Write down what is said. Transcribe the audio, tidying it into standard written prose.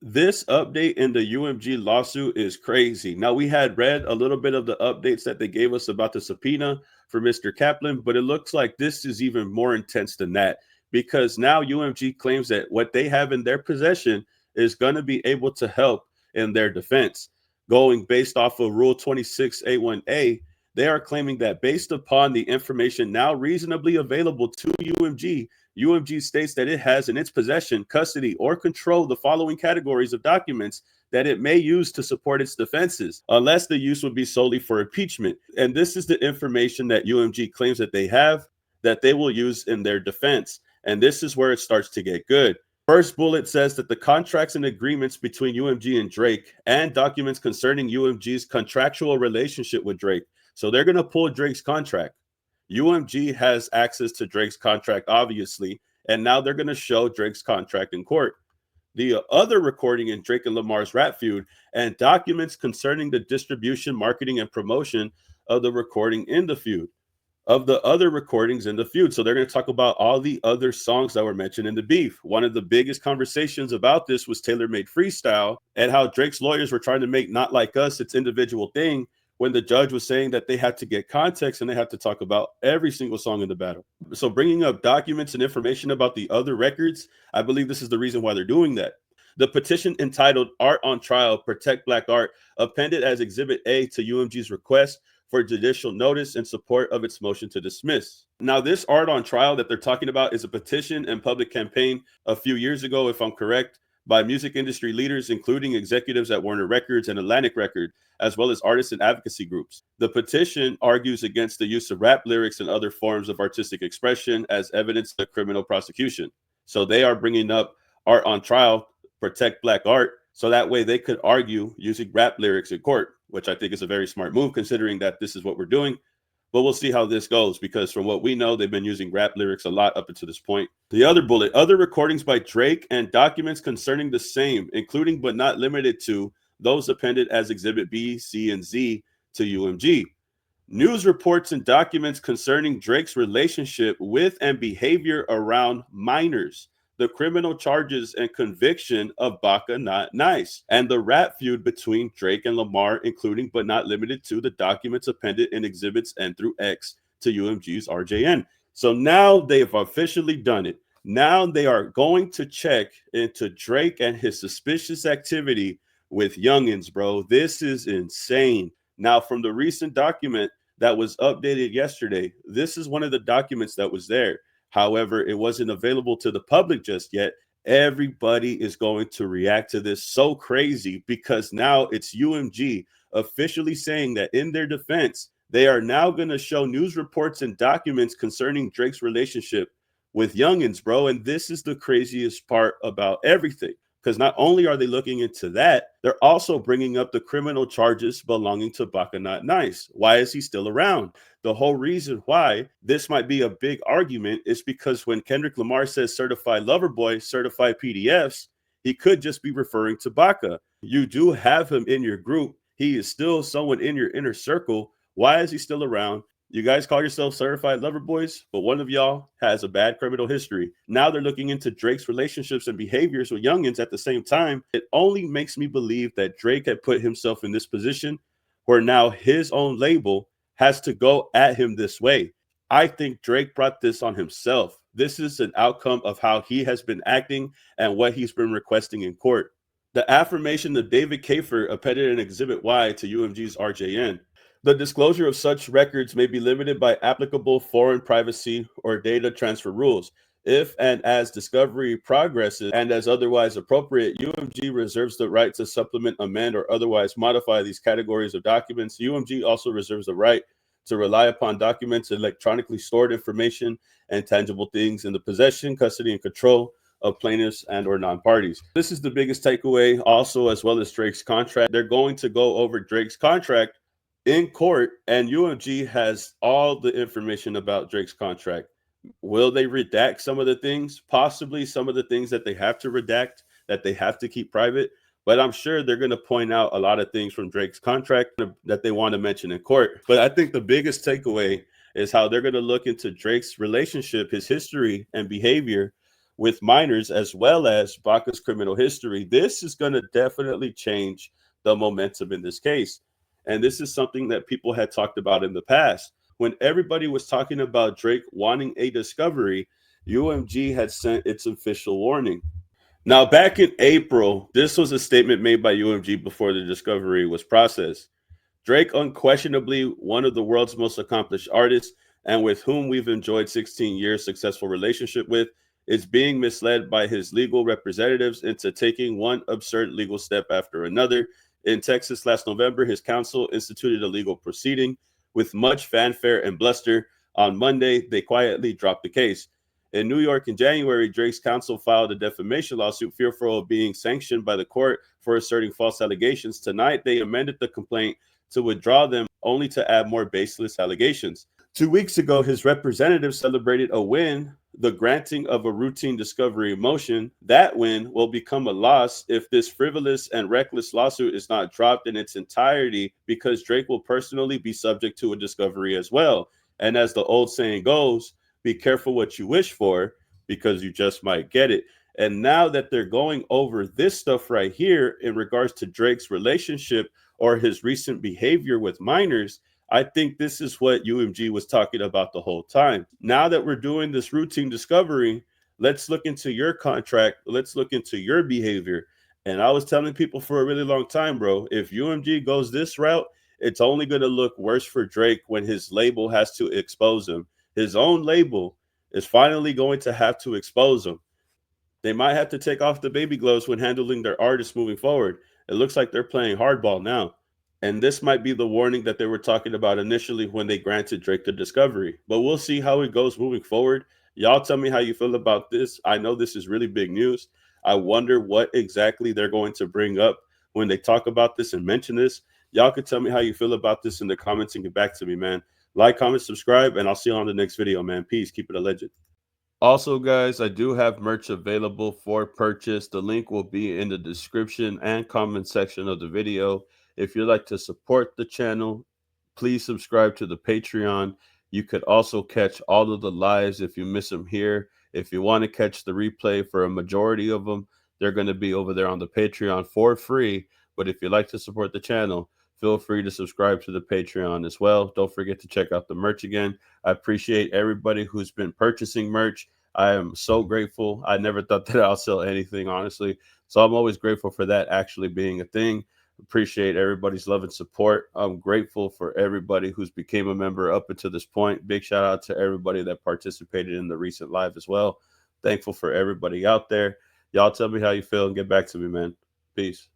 This update in the UMG lawsuit is crazy. Now, we had read a little bit of the updates that they gave us about the subpoena for Mr. Kaplan, but it looks like this is even more intense than that because now UMG claims that what they have in their possession is going to be able to help in their defense. Going based off of Rule 26A1A, they are claiming that based upon the information now reasonably available to UMG, UMG states that it has in its possession, custody, or control the following categories of documents that it may use to support its defenses, unless the use would be solely for impeachment. And this is the information that UMG claims that they have that they will use in their defense. And this is where it starts to get good. First bullet says that the contracts and agreements between UMG and Drake and documents concerning UMG's contractual relationship with Drake. So they're going to pull Drake's contract. UMG has access to Drake's contract, obviously, and now they're going to show Drake's contract in court. The other recording in Drake and Lamar's rap feud and documents concerning the distribution, marketing, and promotion of the recording in the feud, of the other recordings in the feud. So they're going to talk about all the other songs that were mentioned in the beef. One of the biggest conversations about this was Taylor Made Freestyle and how Drake's lawyers were trying to make Not Like Us its individual thing when the judge was saying that they had to get context and they had to talk about every single song in the battle. So bringing up documents and information about the other records, I believe this is the reason why they're doing that. The petition entitled Art on Trial, Protect Black Art, appended as Exhibit A to UMG's request for judicial notice in support of its motion to dismiss. Now, this Art on Trial that they're talking about is a petition and public campaign a few years ago, if I'm correct, by music industry leaders, including executives at Warner Records and Atlantic Records, as well as artists and advocacy groups. The petition argues against the use of rap lyrics and other forms of artistic expression as evidence of criminal prosecution. So they are bringing up Art on Trial, Protect Black Art, so that way they could argue using rap lyrics in court, which I think is a very smart move considering that this is what we're doing. But we'll see how this goes because from what we know, they've been using rap lyrics a lot up until this point. The other bullet, other recordings by Drake and documents concerning the same, including but not limited to those appended as Exhibit B, C, and Z to UMG. News reports and documents concerning Drake's relationship with and behavior around minors, the criminal charges and conviction of Baka Not Nice, and the rap feud between Drake and Lamar, including but not limited to the documents appended in Exhibits N through X to UMG's RJN. So now they've officially done it. Now they are going to check into Drake and his suspicious activity with youngins, bro. This is insane. Now, from the recent document that was updated yesterday, this is one of the documents that was there. However, it wasn't available to the public just yet. Everybody is going to react to this so crazy because now it's UMG officially saying that in their defense, they are now going to show news reports and documents concerning Drake's relationship with youngins, bro. And this is the craziest part about everything. Because not only are they looking into that, they're also bringing up the criminal charges belonging to Baka Not Nice. Why is he still around? The whole reason why this might be a big argument is because when Kendrick Lamar says certified lover boy, certified PDFs, he could just be referring to Baka. You do have him in your group. He is still someone in your inner circle. Why is he still around? You guys call yourselves certified lover boys, but one of y'all has a bad criminal history. Now they're looking into Drake's relationships and behaviors with youngins at the same time. It only makes me believe that Drake had put himself in this position where now his own label has to go at him this way. I think Drake brought this on himself. This is an outcome of how he has been acting and what he's been requesting in court. The affirmation of David Kafer appended in Exhibit Y to UMG's RJN. The disclosure of such records may be limited by applicable foreign privacy or data transfer rules. If and as discovery progresses and as otherwise appropriate, UMG reserves the right to supplement, amend, or otherwise modify these categories of documents. UMG also reserves the right to rely upon documents, electronically stored information, and tangible things in the possession, custody, and control of plaintiffs and or non-parties. This is the biggest takeaway also, as well as Drake's contract. They're going to go over Drake's contract in court, and UMG has all the information about Drake's contract. Will they redact some of the things? Possibly some of the things that they have to redact, that they have to keep private. But I'm sure they're going to point out a lot of things from Drake's contract that they want to mention in court. But I think the biggest takeaway is how they're going to look into Drake's relationship, his history and behavior with minors, as well as Baka's criminal history, this is going to definitely change the momentum in this case. And this is something that people had talked about in the past. When everybody was talking about Drake wanting a discovery, UMG had sent its official warning. Now, back in April, this was a statement made by UMG before the discovery was processed. Drake, unquestionably one of the world's most accomplished artists and with whom we've enjoyed 16 years successful relationship with, is being misled by his legal representatives into taking one absurd legal step after another. In Texas last November, his counsel instituted a legal proceeding with much fanfare and bluster. On Monday, they quietly dropped the case. In New York in January, Drake's counsel filed a defamation lawsuit fearful of being sanctioned by the court for asserting false allegations. Tonight, they amended the complaint to withdraw them only to add more baseless allegations. 2 weeks ago, his representatives celebrated a win, the granting of a routine discovery motion. That win will become a loss if this frivolous and reckless lawsuit is not dropped in its entirety, because Drake will personally be subject to a discovery as well. And as the old saying goes, be careful what you wish for, because you just might get it. And now that they're going over this stuff right here in regards to Drake's relationship or his recent behavior with minors, I think this is what UMG was talking about the whole time. Now that we're doing this routine discovery, let's look into your contract. Let's look into your behavior. And I was telling people for a really long time, bro, if UMG goes this route, it's only going to look worse for Drake when his label has to expose him. His own label is finally going to have to expose him. They might have to take off the baby gloves when handling their artists moving forward. It looks like they're playing hardball now. And this might be the warning that they were talking about initially when they granted Drake the discovery. But we'll see how it goes moving forward. Y'all tell me how you feel about this. I know this is really big news. I wonder what exactly they're going to bring up when they talk about this and mention this. Y'all could tell me how you feel about this in the comments and get back to me, man. Like, comment, subscribe, and I'll see you on the next video, man. Peace. Keep it a legend. Also, guys, I do have merch available for purchase. The link will be in the description and comment section of the video. If you'd like to support the channel, please subscribe to the Patreon. You could also catch all of the lives if you miss them here. If you want to catch the replay for a majority of them, they're going to be over there on the Patreon for free. But if you'd like to support the channel, feel free to subscribe to the Patreon as well. Don't forget to check out the merch again. I appreciate everybody who's been purchasing merch. I am so grateful. I never thought that I'll sell anything, honestly. So I'm always grateful for that actually being a thing. Appreciate everybody's love and support. I'm grateful for everybody who's became a member up until this point. Big shout out to everybody that participated in the recent live as well. Thankful for everybody out there. Y'all tell me how you feel and get back to me, man. Peace.